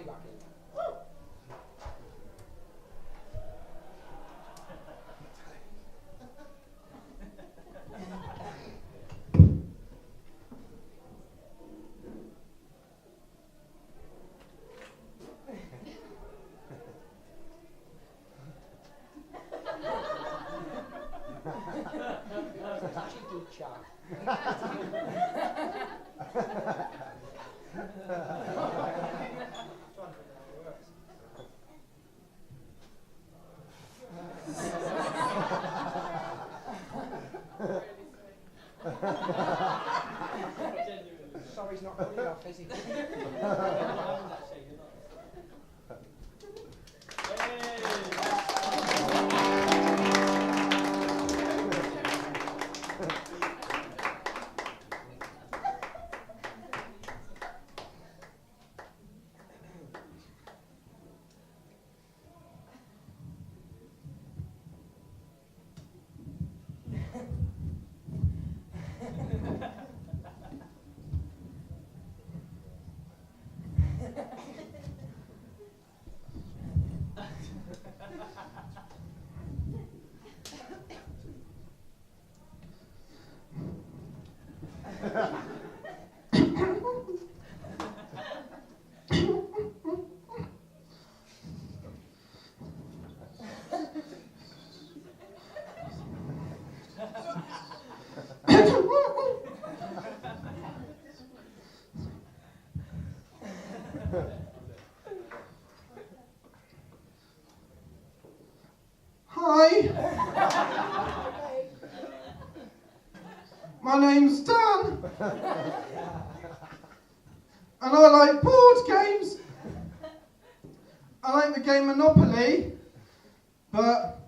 back in. It's actually good chat. Sorry, he's not good enough, is he? Hi, my name's Dan, and I like board games. I like the game Monopoly, but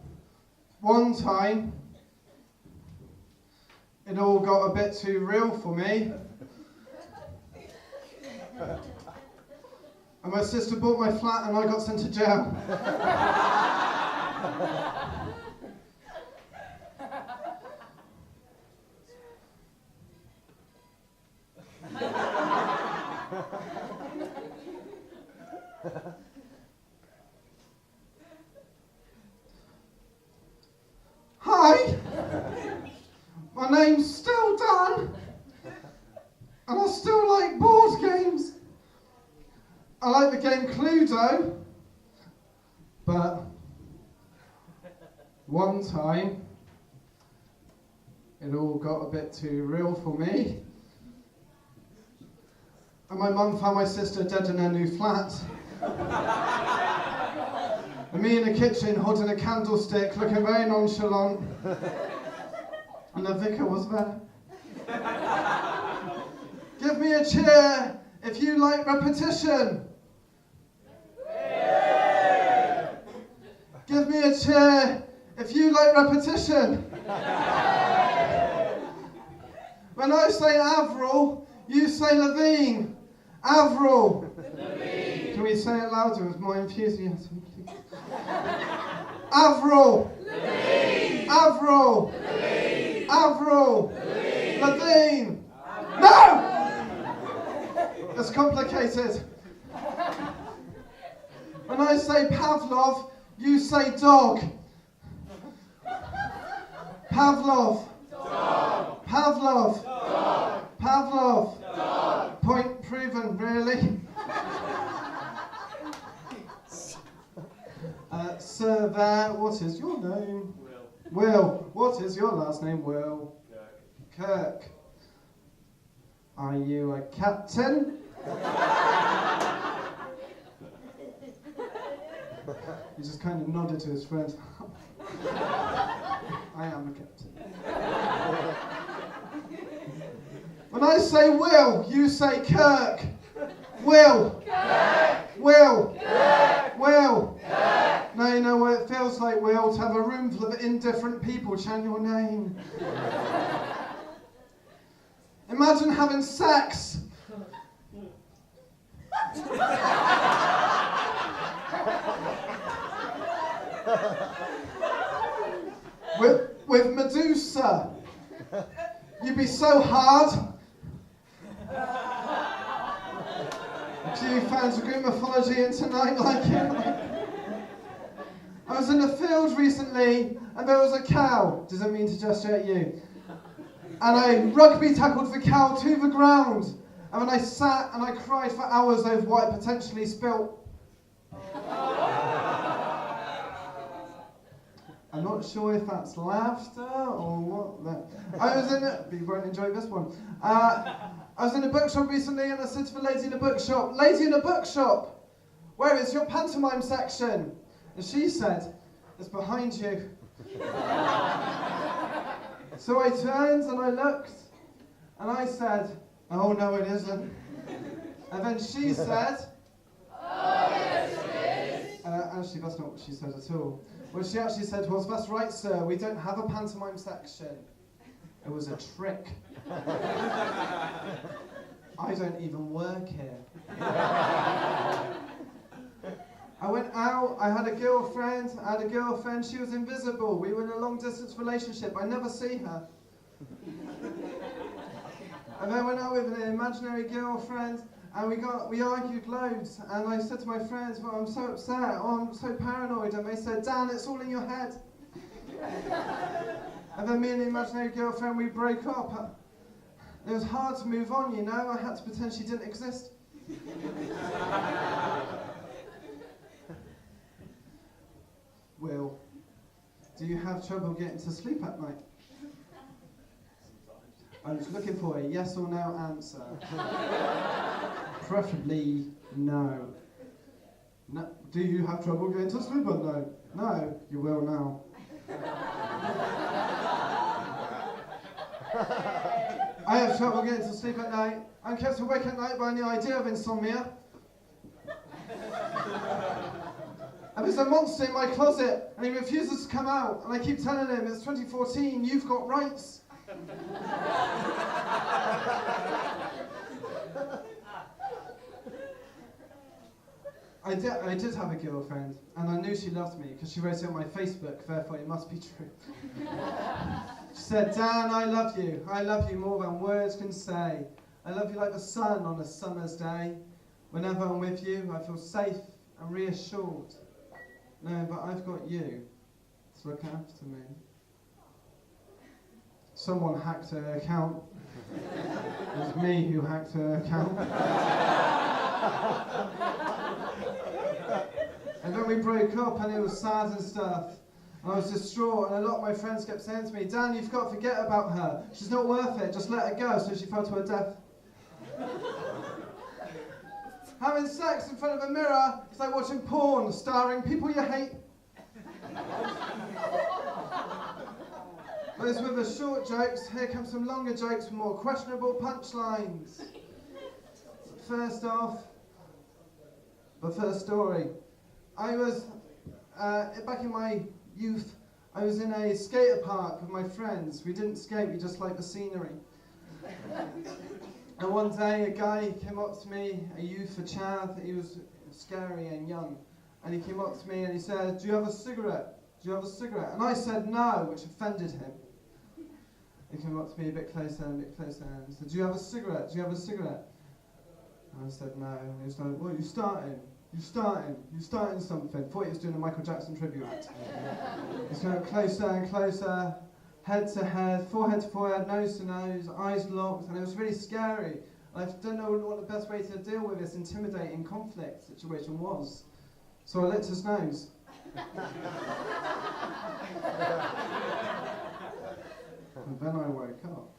one time it all got a bit too real for me. And my sister bought my flat and I got sent to jail. Hi, my name's still Dan, and I still like board games. I like the game Cluedo, but one time it all got a bit too real for me. And my mum found my sister dead in her new flat. And me in the kitchen holding a candlestick, looking very nonchalant. And the vicar was there. Give me a cheer if you like repetition. Yeah. Give me a cheer if you like repetition. Yeah. When I say Avril, you say Levine. Avril. Levine. Can we say it louder with more enthusiasm? Avril. Levine. Avril. Levine. Avril. Levine. Levine. No! It's complicated. When I say Pavlov, you say dog. Pavlov. Dog. Pavlov. Dog. Pavlov. Dog. Point proven, really. Sir there, what is your name? Will. Will. What is your last name, Will? Kirk. Kirk. Are you a captain? He just kind of nodded to his friend. I am a captain. When I say Will, you say Kirk. Will. Kirk. Will. Kirk. Will. Kirk. Now you know what it feels like, Will, to have a room full of indifferent people chant your name. Imagine having sex. with Medusa. You'd be so hard. Do you fancy into Greek mythology and tonight like it. I was in the field recently and there was a cow. Doesn't mean to gesture at you. And I rugby tackled the cow to the ground. And then I sat and I cried for hours over what I potentially spilt. I'm not sure if that's laughter or what. I was in it, but you won't enjoy this one. I was in a bookshop recently and I said to the lady in the bookshop, "Lady in the bookshop, where is your pantomime section?" And she said, "It's behind you." So I turned and I looked and I said, "Oh no, it isn't." And then she said, "Oh yes, it is." Actually, that's not what she said at all. What she actually said was, "That's right, sir, we don't have a pantomime section." It was a trick. I don't even work here. I went out, I had a girlfriend, she was invisible. We were in a long distance relationship, I never see her. And then I went out with an imaginary girlfriend, and we argued loads, and I said to my friends, "Well, I'm so upset, I'm so paranoid," and they said, "Dan, it's all in your head." And then me and the imaginary girlfriend, we broke up. It was hard to move on, you know, I had to pretend she didn't exist. Will, do you have trouble getting to sleep at night? I was looking for a yes or no answer. Preferably no. No. Do you have trouble getting to sleep at night? No, you will now. I have trouble getting to sleep at night. I'm kept awake at night by the idea of insomnia. And there's a monster in my closet, and he refuses to come out, and I keep telling him, "It's 2014, you've got rights." I did have a girlfriend, and I knew she loved me, because she wrote it on my Facebook, therefore it must be true. She said, "Dan, I love you. I love you more than words can say. I love you like the sun on a summer's day. Whenever I'm with you, I feel safe and reassured. No, but I've got you to look after me." Someone hacked her account. It was me who hacked her account. And then we broke up and it was sad and stuff. And I was distraught, and a lot of my friends kept saying to me, "Dan, you've got to forget about her. She's not worth it, just let her go." So she fell to her death. Having sex in front of a mirror is like watching porn starring people you hate. But it's with the short jokes, here come some longer jokes with more questionable punchlines. First off, the first story. I was, back in my youth, I was in a skater park with my friends. We didn't skate, we just liked the scenery. And one day a guy came up to me, a youth, a chap, he was scary and young. And he came up to me and he said, "Do you have a cigarette? Do you have a cigarette?" And I said no, which offended him. He came up to me a bit closer and a bit closer and he said, "Do you have a cigarette? Do you have a cigarette?" And I said no. And he was like, "What are you starting? You're starting something." Thought he was doing a Michael Jackson tribute act. He's going closer and closer, head to head, forehead to forehead, nose to nose, eyes locked, and it was really scary. I don't know what the best way to deal with this intimidating conflict situation was. So I licked his nose. And then I woke up.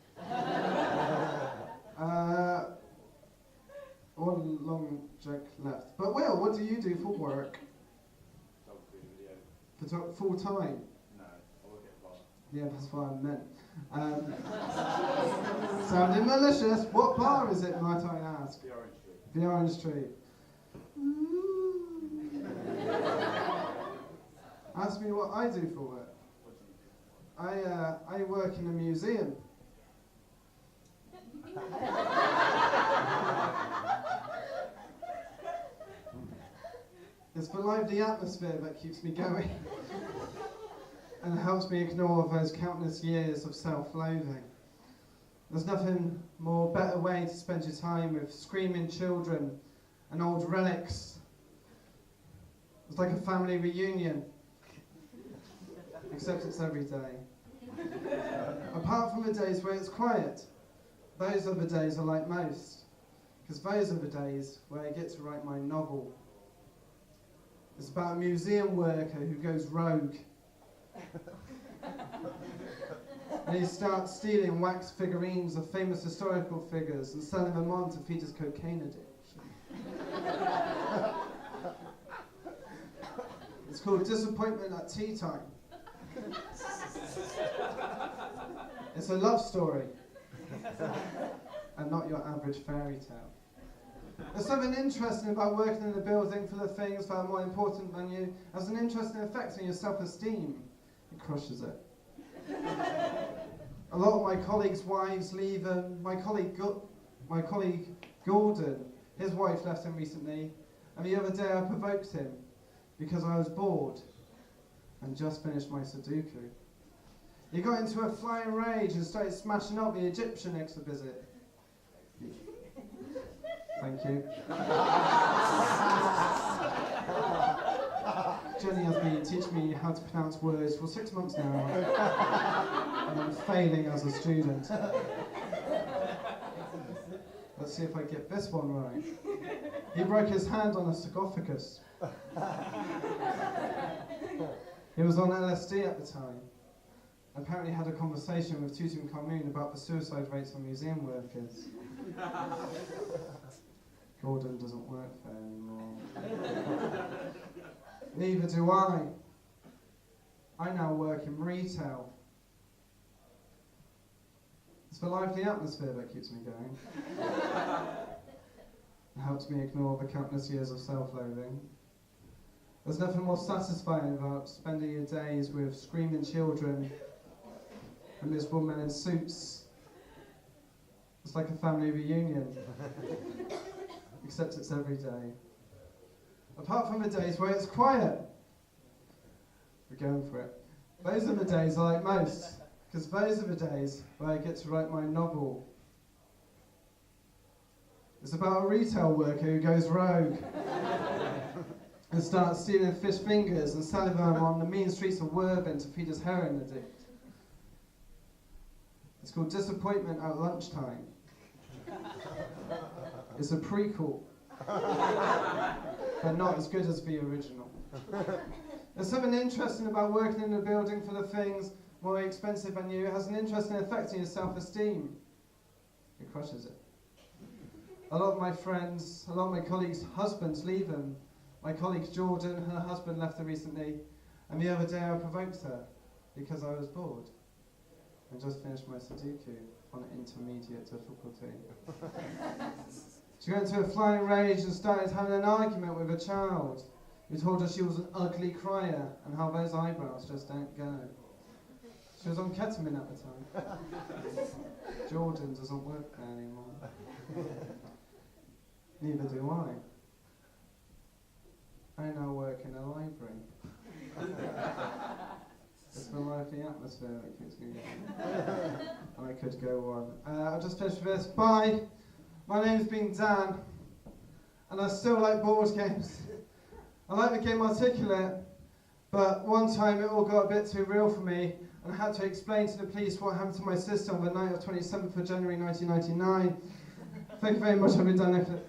One long joke left. But Will, what do you do for work? For full time? No, I work at a bar. Yeah, that's what I meant. Sounded malicious. What bar is it, might I ask? The Orange Tree. The Orange Tree. Ask me what I do for work. I work in a museum. It's the lively atmosphere that keeps me going and helps me ignore those countless years of self-loathing. There's nothing more better way to spend your time with screaming children and old relics. It's like a family reunion, except it's every day. Apart from the days where it's quiet, those are the days I like most, because those are the days where I get to write my novel. It's about a museum worker who goes rogue. And he starts stealing wax figurines of famous historical figures and selling them on to feed his cocaine addiction. It's called Disappointment at Tea Time. It's a love story, and not your average fairy tale. There's something interesting about working in a building full of things that are more important than you. Has an interesting effect on your self-esteem. It crushes it. A lot of my colleagues' wives leave them. My colleague Gordon, his wife left him recently, and the other day I provoked him because I was bored and just finished my Sudoku. He got into a flying rage and started smashing up the Egyptian exhibit. Thank you. Jenny has been teaching me how to pronounce words for 6 months now, and I'm failing as a student. Let's see if I get this one right. He broke his hand on a sarcophagus. He was on LSD at the time. Apparently had a conversation with Tutankhamun about the suicide rates on museum workers. Gordon doesn't work there anymore. Neither do I. I now work in retail. It's the lively atmosphere that keeps me going. It helps me ignore the countless years of self-loathing. There's nothing more satisfying about spending your days with screaming children and miserable men in suits. It's like a family reunion, except it's every day. Apart from the days where it's quiet, we're going for it. Those are the days I like most, because those are the days where I get to write my novel. It's about a retail worker who goes rogue and starts stealing fish fingers and selling them on the mean streets of Worthing to feed his heroin addict. It's called Disappointment at Lunchtime. It's a prequel, but not as good as the original. There's something interesting about working in a building full of things more expensive than you. It has an interesting effect on your self-esteem. It crushes it. A lot of my friends, a lot of my colleagues' husbands leave them. My colleague Jordan, her husband left her recently, and the other day I provoked her because I was bored and just finished my Sudoku on intermediate difficulty. She got into a flying rage and started having an argument with a child who told her she was an ugly crier and how those eyebrows just don't go. She was on ketamine at the time. Jordan doesn't work there anymore. Neither do I. I now work in a library. It's the lively atmosphere that keeps me going. And I could go on. I'll just finish with this. Bye. My name's been Dan, and I still like board games. I like the game Articulate, but one time it all got a bit too real for me, and I had to explain to the police what happened to my sister on the night of 27th of January 1999. Thank you very much, I've been Dan Nicholas.